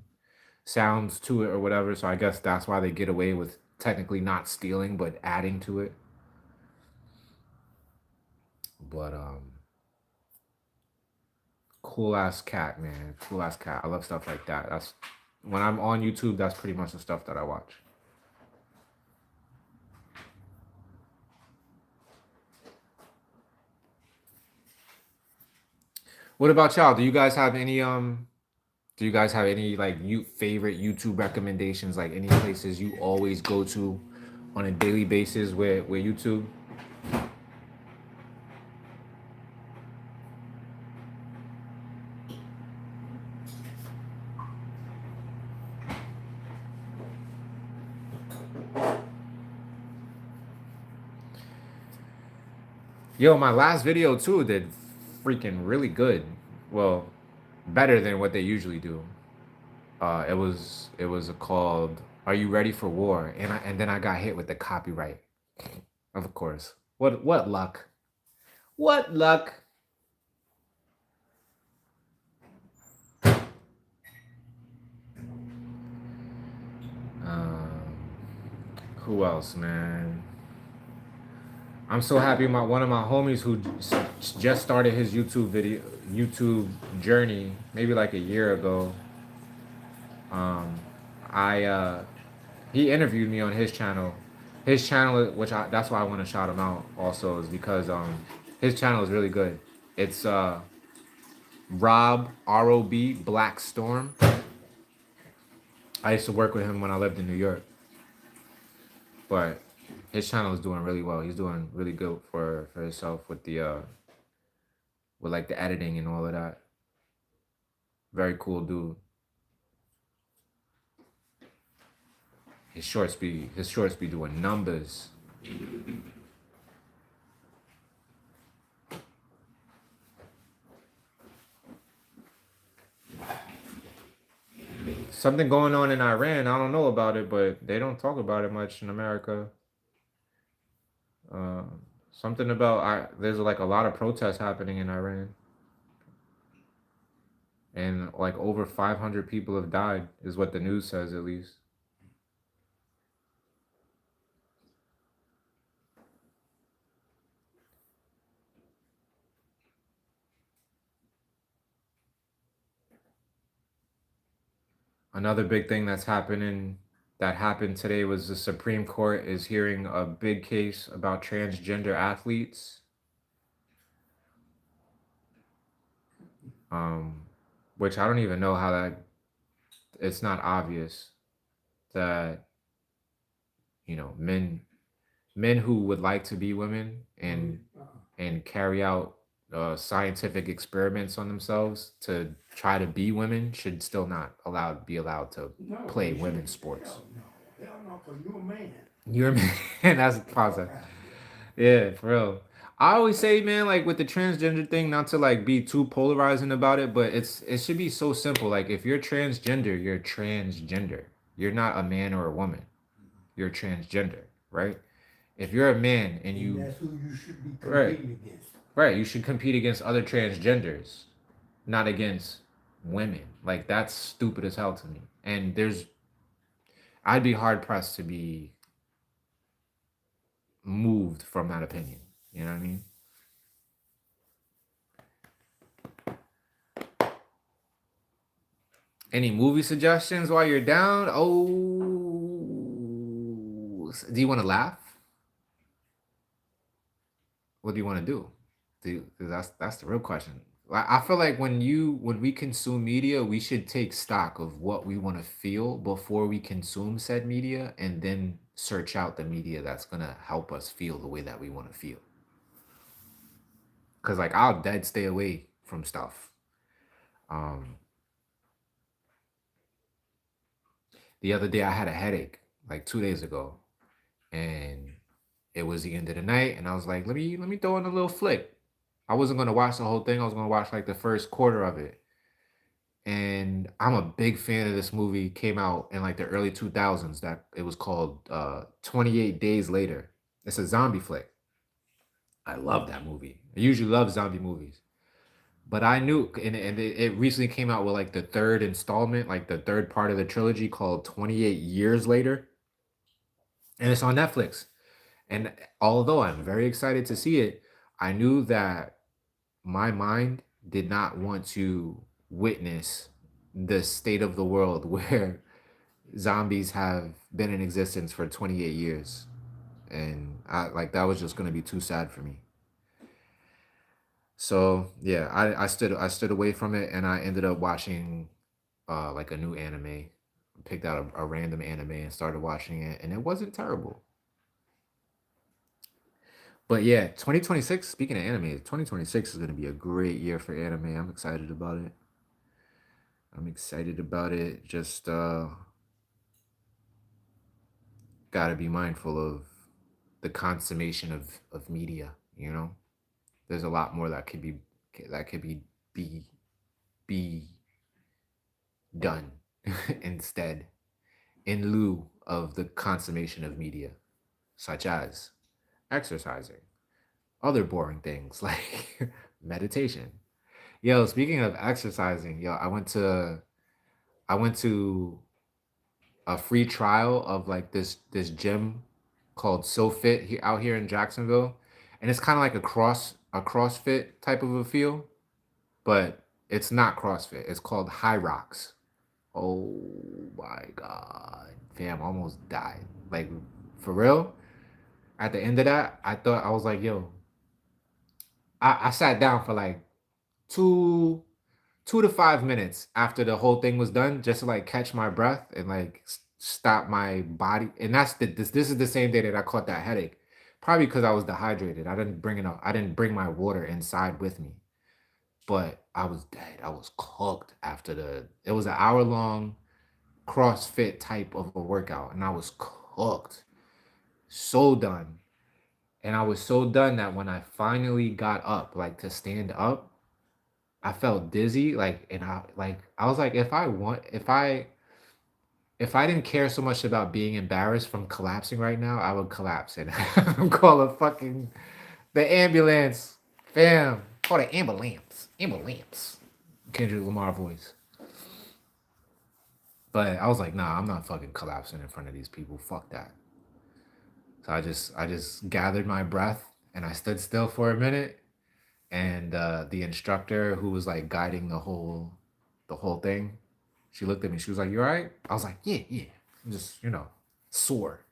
to it or whatever. So I guess that's why they get away with technically not stealing but adding to it. But cool ass cat, man. Cool ass cat. I love stuff like that. That's when I'm on YouTube, that's pretty much the stuff that I watch. What about y'all? Do you guys have any like favorite YouTube recommendations, like any places you always go to on a daily basis with YouTube? Yo, my last video too did freaking really good. Well, better than what they usually do. It was called "Are You Ready for War?" and then I got hit with the copyright. Of course. What luck? What luck? Who else, man? I'm so happy one of my homies who just started his YouTube journey maybe like a year ago. I He interviewed me on his channel. His channel, that's why I want to shout him out also, is because his channel is really good. It's Rob Black Storm. I used to work with him when I lived in New York, but his channel is doing really well. He's doing really good for himself with the with like the editing and all of that. Very cool dude. His shorts be doing numbers. Something going on in Iran. I don't know about it, but they don't talk about it much in America. Something about there's like a lot of protests happening in Iran, and like over 500 people have died, is what the news says at least. Another big thing that happened today was the Supreme Court is hearing a big case about transgender athletes. Which I don't even know how it's not obvious that, men who would like to be women and carry out scientific experiments on themselves to try to be women should still not be allowed to play women's sports. Hell no, because you're a man. You're a man. That's a positive. Yeah, for real. I always say, man, like with the transgender thing, not to like be too polarizing about it, but it should be so simple. Like if you're transgender, you're transgender. You're not a man or a woman. You're transgender, right? If you're a man and that's who you should be Right. competing against. Right, you should compete against other transgenders, not against women. Like that's stupid as hell to me. And I'd be hard pressed to be moved from that opinion. You know what I mean? Any movie suggestions while you're down? Oh, do you want to laugh? What do you want to do? That's the real question. I feel like when we consume media, we should take stock of what we want to feel before we consume said media, and then search out the media that's gonna help us feel the way that we want to feel. Cause like I'll dead stay away from stuff. The other day I had a headache, like 2 days ago, and it was the end of the night, and I was like, let me throw in a little flick. I wasn't gonna watch the whole thing. I was gonna watch like the first quarter of it. And I'm a big fan of this movie. Came out in like the early 2000s. That it was called 28 Days Later. It's a zombie flick. I love that movie. I usually love zombie movies. But I knew, and it recently came out with like the third installment, like the third part of the trilogy called 28 Years Later. And it's on Netflix. And although I'm very excited to see it, I knew that my mind did not want to witness the state of the world where zombies have been in existence for 28 years. And that was just going to be too sad for me. So yeah, I stood away from it, and I ended up watching like a new anime. Picked out a random anime and started watching it, and it wasn't terrible. But yeah, 2026, speaking of anime, 2026 is going to be a great year for anime. I'm excited about it. Just got to be mindful of the consummation of media, There's a lot more that could be done instead, in lieu of the consummation of media, such as exercising, other boring things like meditation. Yo, speaking of exercising, I went to a free trial of like this gym called SoFit out here in Jacksonville, and it's kind of like a CrossFit type of a feel, but it's not CrossFit. It's called High Rocks. Oh my god, fam, almost died. Like for real. At the end of that, I thought I was like, yo, I sat down for like two 2 to 5 minutes after the whole thing was done, just to like catch my breath and like stop my body. And that's this is the same day that I caught that headache. Probably because I was dehydrated. I didn't bring my water inside with me. But I was dead. I was cooked after it was an hour long CrossFit type of a workout, and I was cooked. So done. And I was so done that when I finally got up, like to stand up, I felt dizzy, like, and I was like, if I didn't care so much about being embarrassed from collapsing right now, I would collapse and call a fucking the ambulance, fam. Call the ambulance. Kendrick Lamar voice. But I was like, nah, I'm not fucking collapsing in front of these people. Fuck that. So I just gathered my breath and I stood still for a minute. And the instructor who was like guiding the whole thing, she looked at me. She was like, "You all right?" I was like, "Yeah, yeah." I'm just sore.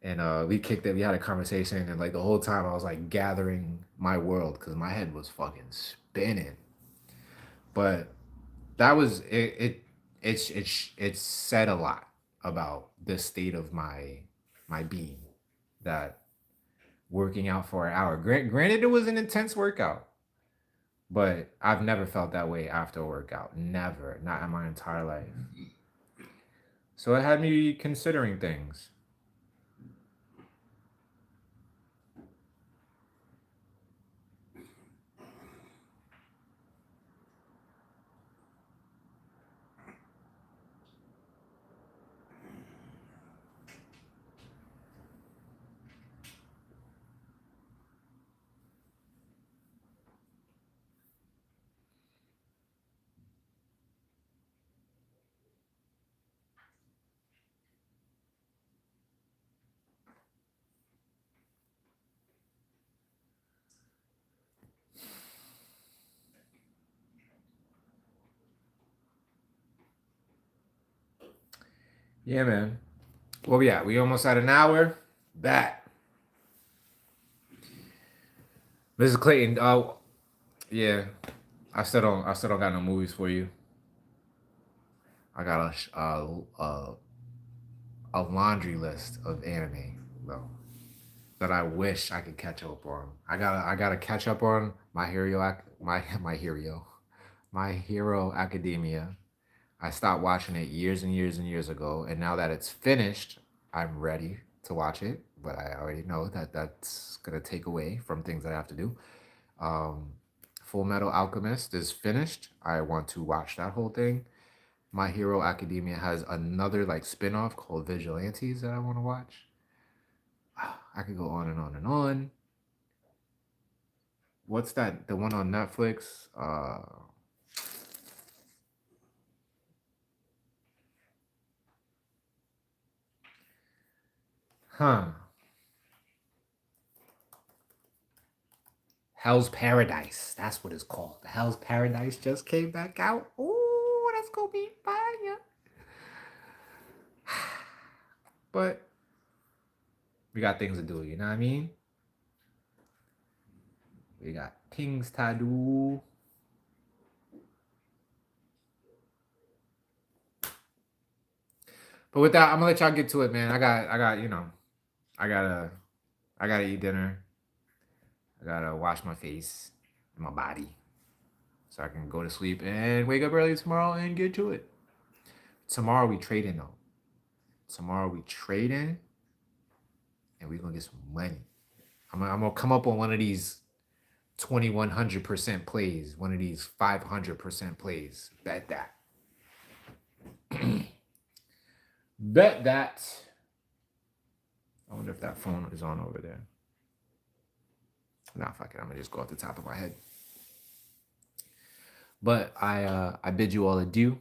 And we kicked it. We had a conversation, and like the whole time I was like gathering my world because my head was fucking spinning. But that was it. It said a lot about the state of my being, that working out for an hour. Granted, it was an intense workout, but I've never felt that way after a workout. Never, not in my entire life. So it had me considering things. Yeah, man. Well, yeah, we almost at an hour. That. Mrs. Clayton. Yeah. I still don't got no movies for you. I got a laundry list of anime though that I wish I could catch up on. I gotta catch up on my Hero Academia. I stopped watching it years and years and years ago, and now that it's finished, I'm ready to watch it. But I already know that that's gonna take away from things I have to do. Um, Full Metal Alchemist is finished. I want to watch that whole thing. My Hero Academia has another like spin-off called Vigilantes that I want to watch. I could go on and on and on. What's that? The one on Netflix? Huh. Hell's Paradise. That's what it's called. Hell's Paradise just came back out. Ooh, that's gonna be fire. But we got things to do, you know what I mean? We got things to do. But with that, I'm gonna let y'all get to it, man. I gotta eat dinner. I gotta wash my face and my body so I can go to sleep and wake up early tomorrow and get to it. Tomorrow we trading though. Tomorrow we trading and we gonna get some money. I'm gonna come up on one of these 2100% plays, one of these 500% plays. Bet that. Bet that. I wonder if that phone is on over there. Nah, fuck it. I'm gonna just go off the top of my head. But I bid you all adieu.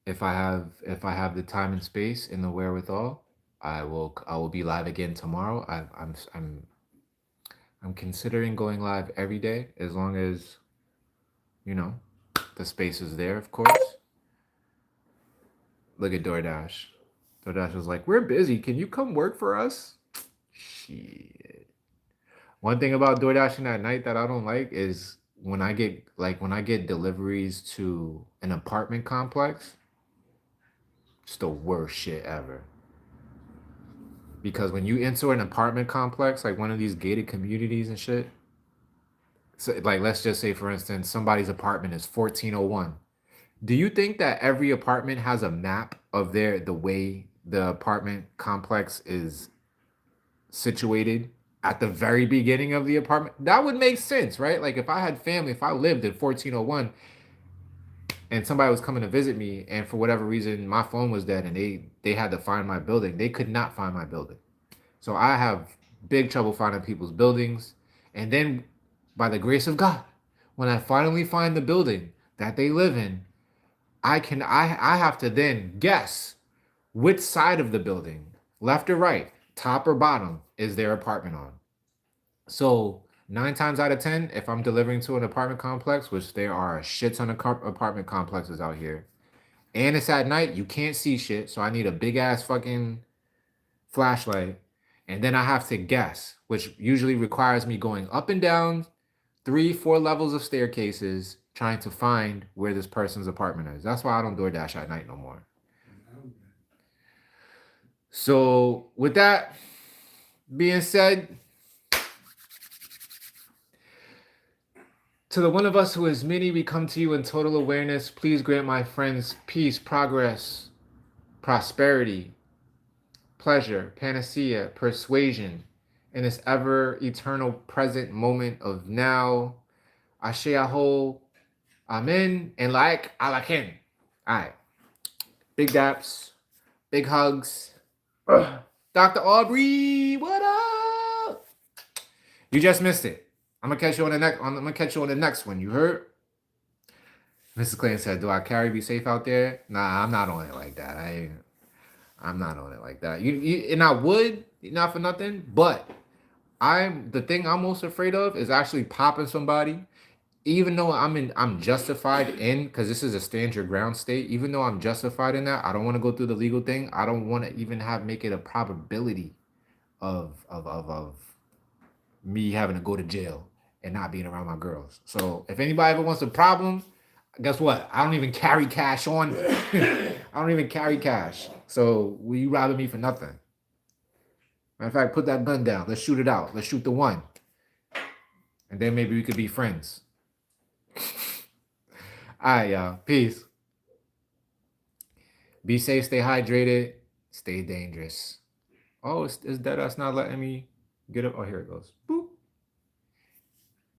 If I have the time and space and the wherewithal, I will be live again tomorrow. I'm considering going live every day as long as, you know, the space is there, of course. Look at DoorDash. DoorDash was like, "We're busy. Can you come work for us?" Shit. One thing about DoorDashing at night that I don't like is when I get deliveries to an apartment complex. It's the worst shit ever. Because when you enter an apartment complex, like one of these gated communities and shit, so like let's just say for instance, somebody's apartment is 1401. Do you think that every apartment has a map of the way the apartment complex is situated at the very beginning of the apartment? That would make sense, right? Like if I had family, if I lived in 1401 and somebody was coming to visit me and for whatever reason my phone was dead and they had to find my building, they could not find my building. So I have big trouble finding people's buildings. And then by the grace of God, when I finally find the building that they live in, I have to then guess which side of the building, left or right, top or bottom, is their apartment on. So 9 times out of 10, if I'm delivering to an apartment complex, which there are a shit ton of apartment complexes out here, and it's at night, you can't see shit. So I need a big ass fucking flashlight. And then I have to guess, which usually requires me going up and down 3-4 levels of staircases trying to find where this person's apartment is. That's why I don't DoorDash at night no more. So with that being said, to the one of us who is many, we come to you in total awareness. Please grant my friends peace, progress, prosperity, pleasure, panacea, persuasion, in this ever eternal present moment of now. Ashe Aho, Amen, and like Alakin. All right. Big daps, big hugs. Dr. Aubrey, what up? You just missed it. I'm gonna catch you on the next. I'm gonna catch you on the next one. You heard? Mrs. Clayton said, "Do I carry be safe out there?" Nah, I'm not on it like that. I'm not on it like that. And I would, not for nothing, but the thing I'm most afraid of is actually popping somebody. Even though I'm justified in, because this is a stand your ground state, even though I'm justified in that, I don't want to go through the legal thing. I don't want to even make it a probability of me having to go to jail and not being around my girls. So if anybody ever wants a problem, guess what? I don't even carry cash on. I don't even carry cash. So will you rob me for nothing? Matter of fact, put that gun down. Let's shoot it out. Let's shoot the one. And then maybe we could be friends. All right, y'all. Peace. Be safe, stay hydrated, stay dangerous. Oh, is that us not letting me get up? Oh, here it goes. Boop.